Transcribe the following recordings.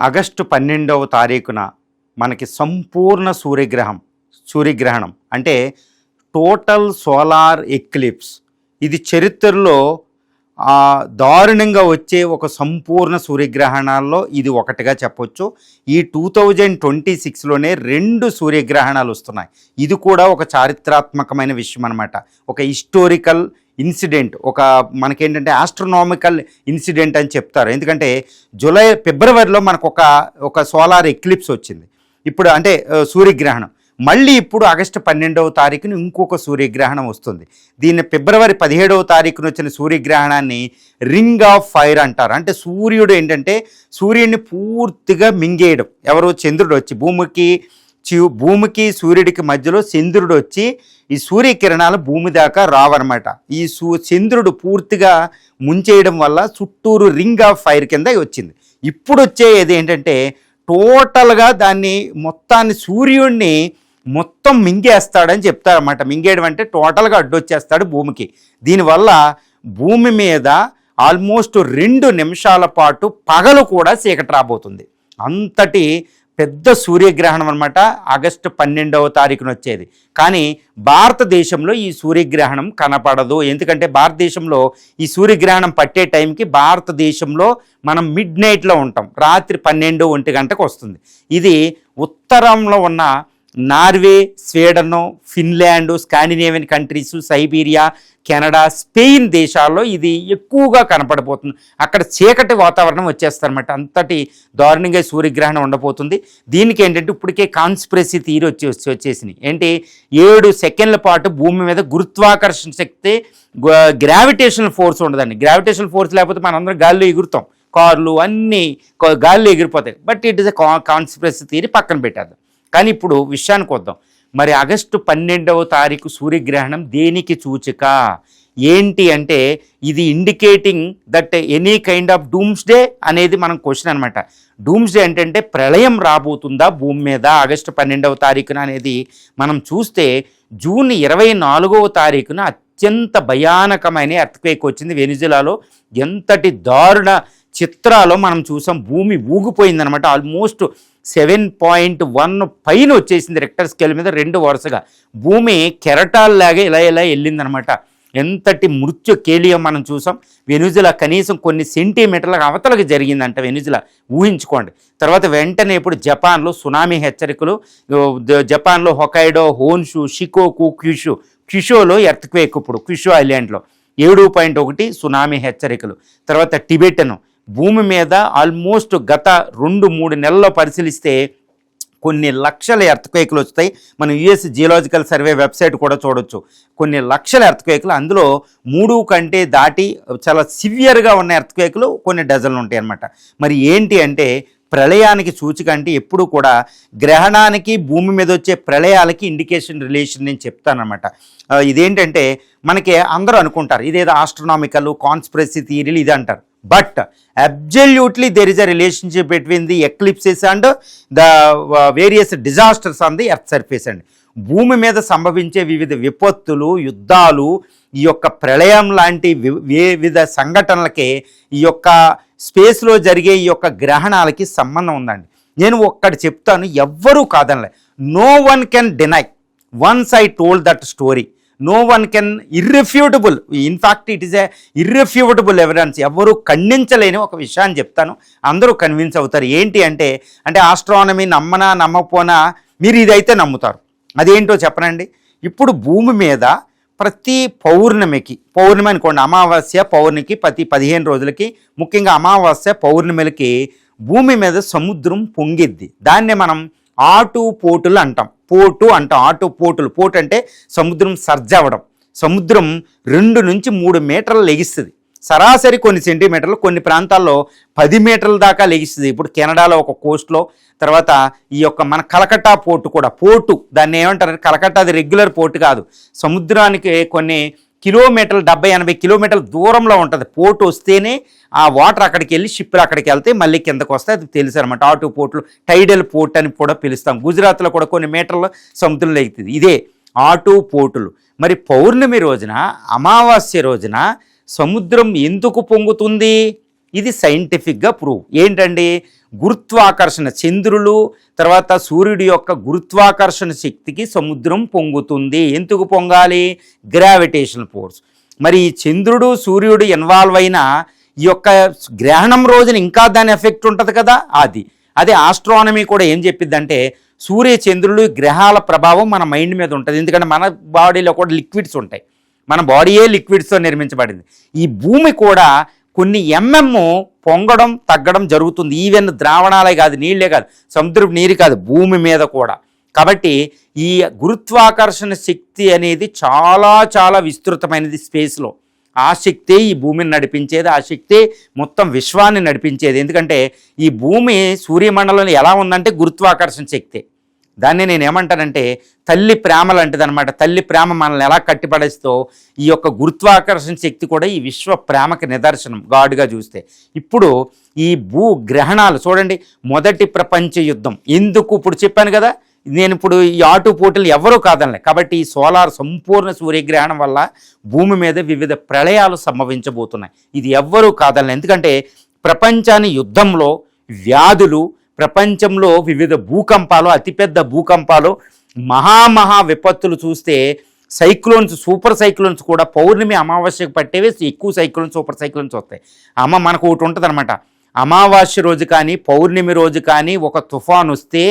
August 12వ తారీఖున మనకి సంపూర్ణ సూర్యగ్రహణం అంటే టోటల్ సోలార్ ఎక్లిప్స్. ఇది చరిత్రలో దారుణంగా వచ్చే ఒక సంపూర్ణ సూర్యగ్రహణాల్లో ఇది ఒకటిగా చెప్పొచ్చు. ఈ 2026లోనే 2 సూర్యగ్రహణాలు వస్తున్నాయి. ఇది కూడా ఒక చారిత్రాత్మకమైన విషయం అనమాట. ఒక హిస్టోరికల్ ఇన్సిడెంట్, ఒక మనకేంటంటే ఆస్ట్రోనామికల్ ఇన్సిడెంట్ అని చెప్తారు. ఎందుకంటే ఫిబ్రవరిలో మనకు ఒక సోలార్ ఎక్లిప్స్ వచ్చింది. ఇప్పుడు అంటే సూర్యగ్రహణం. మళ్ళీ ఇప్పుడు ఆగస్టు 12వ తారీఖున ఇంకొక సూర్యగ్రహణం వస్తుంది. దీన్ని ఫిబ్రవరి 17వ తారీఖున వచ్చిన సూర్యగ్రహణాన్ని రింగ్ ఆఫ్ ఫైర్ అంటారు. అంటే సూర్యుడు ఏంటంటే సూర్యుడిని పూర్తిగా మింగేయడం. ఎవరు? చంద్రుడు వచ్చి భూమికి సూర్యుడికి మధ్యలో చంద్రుడు వచ్చి ఈ సూర్యకిరణాలు భూమి దాకా రావన్నమాట. ఈ చంద్రుడు పూర్తిగా ముంచేయడం వల్ల చుట్టూరు రింగ్ ఆఫ్ ఫైర్ కింద వచ్చింది. ఇప్పుడు వచ్చేది ఏంటంటే టోటల్గా మొత్తాన్ని సూర్యుడిని మొత్తం మింగేస్తాడని చెప్తారన్నమాట. మింగేయడం అంటే టోటల్గా అడ్డొచ్చేస్తాడు భూమికి. దీనివల్ల భూమి మీద ఆల్మోస్ట్ 2 నిమిషాల పాటు పగలు కూడా చీకటి రాబోతుంది. అంతటి పెద్ద సూర్యగ్రహణం అనమాట ఆగస్టు 12వ తారీఖున వచ్చేది. కానీ భారతదేశంలో ఈ సూర్యగ్రహణం కనపడదు. ఎందుకంటే భారతదేశంలో ఈ సూర్యగ్రహణం పట్టే టైంకి భారతదేశంలో మనం మిడ్ నైట్లో ఉంటాం. రాత్రి 12-1 గంటకు వస్తుంది. ఇది ఉత్తరంలో ఉన్న Norway, Sweden, Finland, Scandinavian countries, Siberia, Canada, Spain దేశాల్లో ఇది ఎక్కువగా కనపడిపోతుంది. అక్కడ చీకటి వాతావరణం వచ్చేస్తారన్నమాట. అంతటి దారుణంగా సూర్యగ్రహణం ఉండబోతుంది. దీనికి ఏంటంటే ఇప్పటికే కాన్స్పిరసీ థియరీ వచ్చేసినాయి. ఏంటి? 7 సెకండ్ల పాటు భూమి మీద గురుత్వాకర్షణ శక్తి, గ్రావిటేషనల్ ఫోర్స్ ఉండదండి. గ్రావిటేషనల్ ఫోర్స్ లేకపోతే మనందరం గాల్లో ఎగురుతాం. కార్లు అన్నీ గాల్లో ఎగిరిపోతాయి. But it is a conspiracy theory, పక్కన పెట్టేద్దాం. కానీ ఇప్పుడు విషయానికి వద్దాం. మరి ఆగస్టు 12వ తారీఖు సూర్యగ్రహణం దేనికి సూచిక? ఏంటి అంటే ఇది indicating that any kind of doomsday అనేది మనం క్వశ్చన్ అనమాట. డూమ్స్డే అంటే ప్రళయం రాబోతుందా భూమి మీద ఆగస్టు 12వ తారీఖున అనేది మనం చూస్తే జూన్ 24వ తారీఖున అత్యంత భయానకమైన ఎర్త్క్వేక్ వచ్చింది వెనిజులాలో. ఎంతటి దారుణ చిత్రాలు మనం చూసాం. భూమి ఊగిపోయిందనమాట. ఆల్మోస్ట్ 7.1 పైన వచ్చేసింది రెక్టర్ స్కేల్ మీద 2 వరుసగా. భూమి కెరటాల్లాగా ఇలా వెళ్ళిందనమాట. ఎంతటి మృత్యు కేలియం మనం చూసాం. వెనిజులా కనీసం కొన్ని సెంటీమీటర్లకు అవతలకు జరిగిందంట వెనిజులా, ఊహించుకోండి. తర్వాత వెంటనే ఇప్పుడు జపాన్లో సునామీ హెచ్చరికలు. జపాన్లో హొకైడో, హోన్షు, షికోకు, క్యుషోలో ఎర్త్క్వేక్. ఇప్పుడు క్యుషో ఐలాండ్లో 7.1 సునామీ హెచ్చరికలు. తర్వాత టిబెటన్ భూమి మీద ఆల్మోస్ట్ గత 2-3 నెలల్లో పరిశీలిస్తే కొన్ని లక్షల ఎర్త్క్వేక్లు వస్తాయి. మనం యుఎస్ జియోలాజికల్ సర్వే వెబ్సైట్ కూడా చూడొచ్చు. కొన్ని లక్షల ఎర్త్క్వేక్లు, అందులో 3 కంటే దాటి చాలా సివియర్గా ఉన్న ఎర్త్క్వేక్లు కొన్ని డజన్లు ఉంటాయి అన్నమాట. మరి ఏంటి అంటే ప్రళయానికి సూచిక అంటే ఎప్పుడు కూడా గ్రహణానికి భూమి మీద వచ్చే ప్రళయాలకి ఇండికేషన్ రిలేషన్ నేను చెప్తానమాట. ఇదేంటంటే మనకి అందరూ అనుకుంటారు ఇదేదో ఆస్ట్రోనామికల్ కాన్స్పిరసీ థియరీలు ఇది అంటారు. But absolutely there is a relationship between the eclipses and the various disasters on the earth surface అండి. భూమి మీద సంభవించే వివిధ విపత్తులు, యుద్ధాలు, ఈ యొక్క ప్రళయం లాంటి వివిధ సంఘటనలకే ఈ యొక్క స్పేస్లో జరిగే ఈ యొక్క గ్రహణాలకి సంబంధం ఉందండి. నేను ఒక్కటి చెప్తాను, ఎవ్వరూ కాదనలే. No one can deny. Once I told that story, no one can irrefutable. In fact it is a irrefutable evidence. ఎవరు ఖండించలేని ఒక విషయాన్ని చెప్తాను, అందరూ కన్విన్స్ అవుతారు. ఏంటి అంటే ఆస్ట్రానమీ నమ్మనా నమ్మకపోనా మీరు ఇదైతే నమ్ముతారు. అదేంటో చెప్పనండి. ఇప్పుడు భూమి మీద ప్రతి పౌర్ణమి అనుకోండి, అమావాస్య పౌర్ణమికి ప్రతి 15 రోజులకి, ముఖ్యంగా అమావాస్య పౌర్ణమిలకి భూమి మీద సముద్రం పొంగిద్ది. దాన్నే మనం ఆటుపోటులు అంటాం. పోటు అంటే సముద్రం సర్జ్ అవ్వడం. సముద్రం 2 నుంచి 3 మీటర్లు లెగిస్తుంది. సరాసరి కొన్ని సెంటీమీటర్లు, కొన్ని ప్రాంతాల్లో 10 మీటర్ల దాకా లెగిస్తుంది. ఇప్పుడు కెనడాలో ఒక కోస్ట్లో, తర్వాత ఈ యొక్క మన కలకట్టా పోర్టు దాన్ని ఏమంటారు? కలకట్టా అది రెగ్యులర్ పోర్టు కాదు. సముద్రానికి కొన్ని కిలోమీటర్లు, 70-80 కిలోమీటర్ల దూరంలో ఉంటుంది. పోర్టు వస్తేనే ఆ వాటర్ అక్కడికి వెళ్ళి షిప్లు అక్కడికి వెళ్తే మళ్ళీ కిందకు వస్తే అది తెలుసు అనమాట. ఆటు పోర్టులు, టైడల్ పోర్ట్ అని కూడా పిలుస్తాం. గుజరాత్లో కూడా కొన్ని మీటర్ల సముద్రంలో ఎగుతుంది. ఇదే ఆటు పోర్టులు. మరి పౌర్ణమి రోజున, అమావాస్య రోజున సముద్రం ఎందుకు పొంగుతుంది? ఇది సైంటిఫిక్గా ప్రూవ్. ఏంటండి? గురుత్వాకర్షణ, చంద్రులు తర్వాత సూర్యుడి యొక్క గురుత్వాకర్షణ శక్తికి సముద్రం పొంగుతుంది. ఎందుకు పొంగాలి? Gravitational force. మరి ఈ చంద్రుడు సూర్యుడు ఇన్వాల్వ్ అయిన ఈ యొక్క గ్రహణం రోజున ఇంకా దాని ఎఫెక్ట్ ఉంటుంది కదా. అదే ఆస్ట్రానమీ కూడా ఏం చెప్పిద్దంటే సూర్య చంద్రులు గ్రహాల ప్రభావం మన మైండ్ మీద ఉంటుంది. ఎందుకంటే మన బాడీలో కూడా లిక్విడ్స్ ఉంటాయి, మన బాడీయే లిక్విడ్స్తో నిర్మించబడింది. ఈ భూమి కూడా కొన్ని పొంగడం తగ్గడం జరుగుతుంది. ఈవెన్ ద్రావణాలే కాదు, నీళ్ళే కాదు, సముద్రపు నీరు కాదు, భూమి మీద కూడా. కాబట్టి ఈ గురుత్వాకర్షణ శక్తి అనేది చాలా చాలా విస్తృతమైనది స్పేస్లో. ఆ శక్తే ఈ భూమిని నడిపించేది, ఆ శక్తే మొత్తం విశ్వాన్ని నడిపించేది. ఎందుకంటే ఈ భూమి సూర్యమండలంలో ఎలా ఉందంటే గురుత్వాకర్షణ శక్తి. దాన్ని నేను ఏమంటానంటే తల్లి ప్రేమ లాంటిది అనమాట. తల్లి ప్రేమ మనల్ని ఎలా కట్టిపడేస్తో ఈ యొక్క గురుత్వాకర్షణ శక్తి కూడా ఈ విశ్వ ప్రేమకి నిదర్శనం గాడ్గా చూస్తే. ఇప్పుడు ఈ గ్రహణాలు చూడండి, మొదటి ప్రపంచ యుద్ధం ఎందుకు ఇప్పుడు చెప్పాను కదా. నేను ఇప్పుడు ఈ ఆటు పోటీలు ఎవరూ కాదనలే. కాబట్టి ఈ సంపూర్ణ సూర్యగ్రహణం వల్ల భూమి మీద వివిధ ప్రళయాలు సంభవించబోతున్నాయి. ఇది ఎవ్వరూ కాదనలే. ఎందుకంటే ప్రపంచాన్ని యుద్ధంలో, వ్యాధులు, ప్రపంచంలో వివిధ భూకంపాలు, అతిపెద్ద భూకంపాలు, మహా విపత్తులు చూస్తే సైక్లోన్స్, సూపర్ సైక్లోన్స్ కూడా పౌర్ణమి అమావాస్యకు పట్టేవి ఎక్కువ సైక్లోన్స్, సూపర్ సైక్లోన్స్ వస్తాయి. మనకు ఒకటి ఉంటుంది అనమాట, అమావాస్య రోజు కానీ పౌర్ణమి రోజు కానీ ఒక తుఫాన్ వస్తే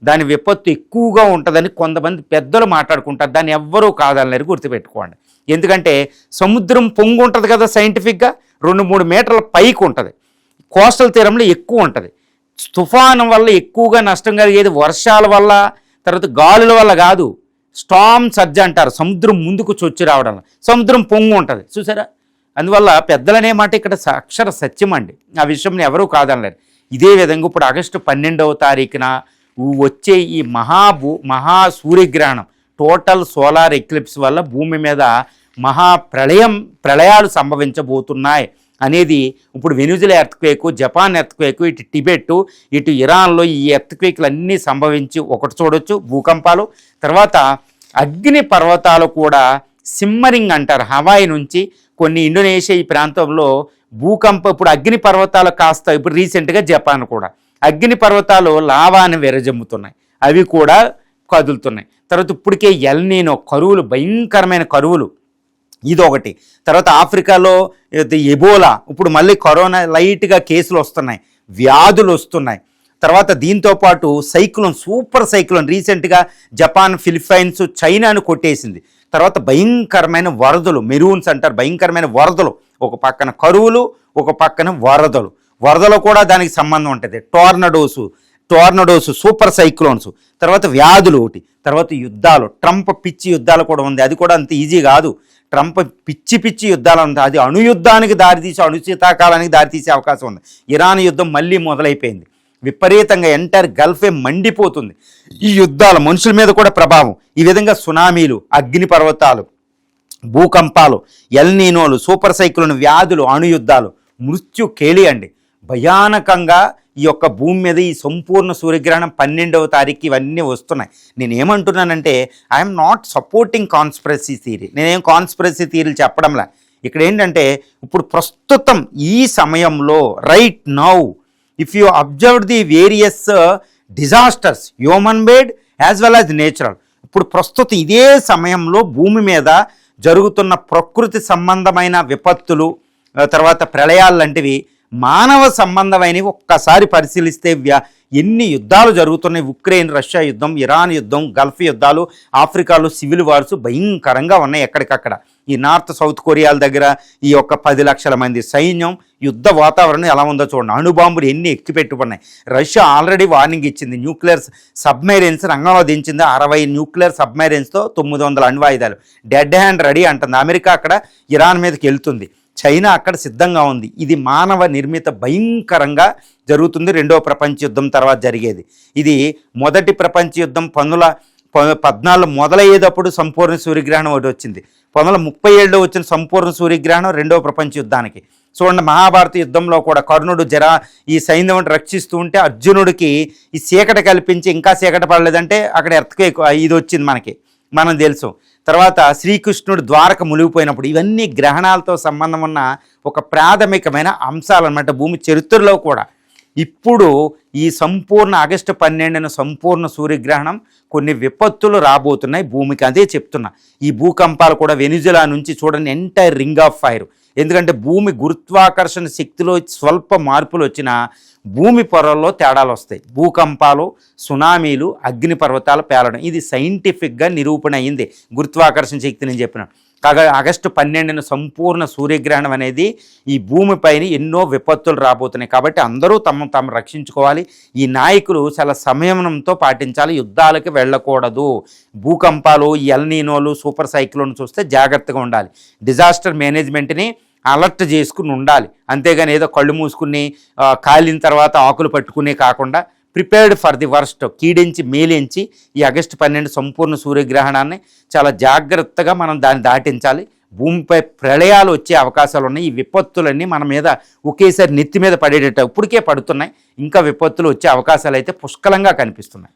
దాని విపత్తు ఎక్కువగా ఉంటుందని కొంతమంది పెద్దలు మాట్లాడుకుంటారు. దాన్ని ఎవ్వరూ కాదనలేరు, గుర్తుపెట్టుకోండి. ఎందుకంటే సముద్రం పొంగు ఉంటుంది కదా, సైంటిఫిక్గా 2-3 మీటర్ల పైకి ఉంటుంది, కోస్టల్ తీరంలో ఎక్కువ ఉంటుంది. తుఫాను వల్ల ఎక్కువగా నష్టం కలిగేది వర్షాల వల్ల, తర్వాత గాలుల వల్ల కాదు, స్టామ్ సర్జ్ అంటారు. సముద్రం ముందుకు చొచ్చి రావడం, సముద్రం పొంగు ఉంటుంది చూసారా. అందువల్ల పెద్దలనే మాట ఇక్కడ అక్షర సత్యం అండి. ఆ విషయం ఎవరూ కాదనలేరు. ఇదే విధంగా ఇప్పుడు ఆగస్టు 12వ తారీఖున వచ్చే ఈ మహా సూర్యగ్రహణం, టోటల్ సోలార్ ఎక్లిప్స్ వల్ల భూమి మీద ప్రళయాలు సంభవించబోతున్నాయి అనేది ఇప్పుడు వెనిజులా ఎర్త్క్వేక్, జపాన్ ఎర్త్క్వేక్, ఇటు టిబెట్, ఇటు ఇరాన్లో ఈ ఎర్త్క్వేక్లు అన్నీ సంభవించి ఒకటి చూడొచ్చు భూకంపాలు. తర్వాత అగ్ని పర్వతాలు కూడా సిమ్మరింగ్ అంటారు. హవాయి నుంచి కొన్ని ఇండోనేషియా ఈ ప్రాంతంలో ఇప్పుడు అగ్ని పర్వతాలు కాస్త ఇప్పుడు రీసెంట్గా జపాన్ కూడా అగ్ని పర్వతాలు లావాని విరజమ్ముతున్నాయి, అవి కూడా కదులుతున్నాయి. తర్వాత ఇప్పటికే ఎల్ నీనో కరువులు, భయంకరమైన కరువులు, ఇదొకటి. తర్వాత ఆఫ్రికాలో ఎబోలా, ఇప్పుడు మళ్ళీ కరోనా లైట్గా కేసులు వస్తున్నాయి, వ్యాధులు వస్తున్నాయి. తర్వాత దీంతోపాటు సైక్లోన్, సూపర్ సైక్లోన్ రీసెంట్గా జపాన్, ఫిలిప్పైన్స్, చైనాను కొట్టేసింది. తర్వాత భయంకరమైన వరదలు, మెరూన్స్ అంటారు, భయంకరమైన వరదలు. ఒక పక్కన కరువులు, ఒక పక్కన వరదలు కూడా దానికి సంబంధం ఉంటుంది. టోర్నడోసు, సూపర్ సైక్లోన్స్, తర్వాత వ్యాధులు ఒకటి, తర్వాత యుద్ధాలు. ట్రంప్ పిచ్చి యుద్ధాలు కూడా ఉంది, అది కూడా అంత ఈజీ కాదు. ట్రంప్ పిచ్చి యుద్ధాలు ఉంది, అది అణుయుద్ధానికి దారితీసే, అణుశీతాకాలానికి దారితీసే అవకాశం ఉంది. ఇరాన్ యుద్ధం మళ్ళీ మొదలైపోయింది, విపరీతంగా ఎంటైర్ గల్ఫే మండిపోతుంది. ఈ యుద్ధాలు మనుషుల మీద కూడా ప్రభావం. ఈ విధంగా సునామీలు, అగ్ని పర్వతాలు, భూకంపాలు, ఎల్ నీనోలు, సూపర్ సైక్లోన్, వ్యాధులు, అణుయుద్ధాలు, మృత్యు కేళి అండి. భయానకంగా ఈ యొక్క భూమి మీద ఈ సంపూర్ణ సూర్యగ్రహణం 12వ తారీఖు ఇవన్నీ వస్తున్నాయి. నేనేమంటున్నానంటే I'm not supporting conspiracy theory, నేనేం కాన్స్పిరసీ థియరీలు చెప్పడంలా. ఇక్కడ ఏంటంటే ఇప్పుడు ప్రస్తుతం ఈ సమయంలో right now if you observe the various disasters, human made as well as natural, ఇప్పుడు ప్రస్తుతం ఇదే సమయంలో భూమి మీద జరుగుతున్న ప్రకృతి సంబంధమైన విపత్తులు, తర్వాత ప్రళయాలు లాంటివి, మానవ సంబంధమైనవి ఒక్కసారి పరిశీలిస్తే ఎన్ని యుద్ధాలు జరుగుతున్నాయి. ఉక్రెయిన్ రష్యా యుద్ధం, ఇరాన్ యుద్ధం, గల్ఫ్ యుద్ధాలు, ఆఫ్రికాలో సివిల్ వార్స్ భయంకరంగా ఉన్నాయి ఎక్కడికక్కడ. ఈ నార్త్ సౌత్ కొరియాల దగ్గర ఈ యొక్క 10 లక్షల మంది సైన్యం, యుద్ధ వాతావరణం ఎలా ఉందో చూడండి. అణుబాంబులు ఎన్ని ఎక్కిపెట్టుకున్నాయి. రష్యా ఆల్రెడీ వార్నింగ్ ఇచ్చింది, న్యూక్లియర్ సబ్మెరైన్స్ రంగంలో దించింది. 60 న్యూక్లియర్ సబ్మెరైన్స్తో 900 అణ్వాయుధాలు, డెడ్ హ్యాండ్ రెడీ అంటుంది. అమెరికా అక్కడ ఇరాన్ మీదకి వెళ్తుంది, చైనా అక్కడ సిద్ధంగా ఉంది. ఇది మానవ నిర్మిత భయంకరంగా జరుగుతుంది. 2వ ప్రపంచ యుద్ధం తర్వాత జరిగేది. ఇది మొదటి ప్రపంచ యుద్ధం 1914 మొదలయ్యేటప్పుడు సంపూర్ణ సూర్యగ్రహణం ఒకటి వచ్చింది. 1937లో వచ్చిన సంపూర్ణ సూర్యగ్రహణం 2వ ప్రపంచ యుద్ధానికి. చూడండి, మహాభారత యుద్ధంలో కూడా కర్ణుడు ఈ సైన్యం రక్షిస్తూ ఉంటే అర్జునుడికి ఈ చీకటి కల్పించి ఇంకా చీకటి పడలేదంటే అక్కడ ఎర్త్క్వేక్ ఇది వచ్చింది మనం తెలుసు. తర్వాత శ్రీకృష్ణుడు ద్వారక మునిగిపోయినప్పుడు, ఇవన్నీ గ్రహణాలతో సంబంధం ఉన్న ఒక ప్రాథమికమైన అంశాలు అన్నమాట భూమి చరిత్రలో కూడా. ఇప్పుడు ఈ సంపూర్ణ ఆగస్టు 12న సంపూర్ణ సూర్యగ్రహణం కొన్ని విపత్తులు రాబోతున్నాయి భూమికి. అదే చెప్తున్నా. ఈ భూకంపాలు కూడా వెనిజులా నుంచి చూడండి ఎంటైర్ రింగ్ ఆఫ్ ఫైర్. ఎందుకంటే భూమి గురుత్వాకర్షణ శక్తిలో స్వల్ప మార్పులు వచ్చినా భూమి పొరల్లో తేడాలు వస్తాయి. భూకంపాలు, సునామీలు, అగ్నిపర్వతాలు పేలడం, ఇది సైంటిఫిక్గా నిరూపణ అయింది గురుత్వాకర్షణ శక్తి నేను చెప్పిన. కాగా ఆగస్టు 12న సంపూర్ణ సూర్యగ్రహణం అనేది ఈ భూమిపైన ఎన్నో విపత్తులు రాబోతున్నాయి. కాబట్టి అందరూ తాము రక్షించుకోవాలి. ఈ నాయకులు చాలా సంయమనంతో పాటించాలి. యుద్ధాలకు వెళ్ళకూడదు. భూకంపాలు, ఎల్నీనోలు, సూపర్ సైక్లోన్ చూస్తే జాగ్రత్తగా ఉండాలి. డిజాస్టర్ మేనేజ్మెంట్ని అలర్ట్ చేసుకుని ఉండాలి. అంతేగాని ఏదో కళ్ళు మూసుకుని కాలిన తర్వాత ఆకులు పట్టుకునే కాకుండా ప్రిపేర్డ్ ఫర్ ది వర్స్ట్, కీడించి మేలించి ఈ ఆగస్టు 12 సంపూర్ణ సూర్యగ్రహణాన్ని చాలా జాగ్రత్తగా మనం దాన్ని దాటించాలి. భూమిపై ప్రళయాలు వచ్చే అవకాశాలు ఉన్నాయి. ఈ విపత్తులన్నీ మన మీద ఒకేసారి నెత్తి మీద పడేటట్టు ఇప్పటికే పడుతున్నాయి. ఇంకా విపత్తులు వచ్చే అవకాశాలు అయితే పుష్కలంగా కనిపిస్తున్నాయి.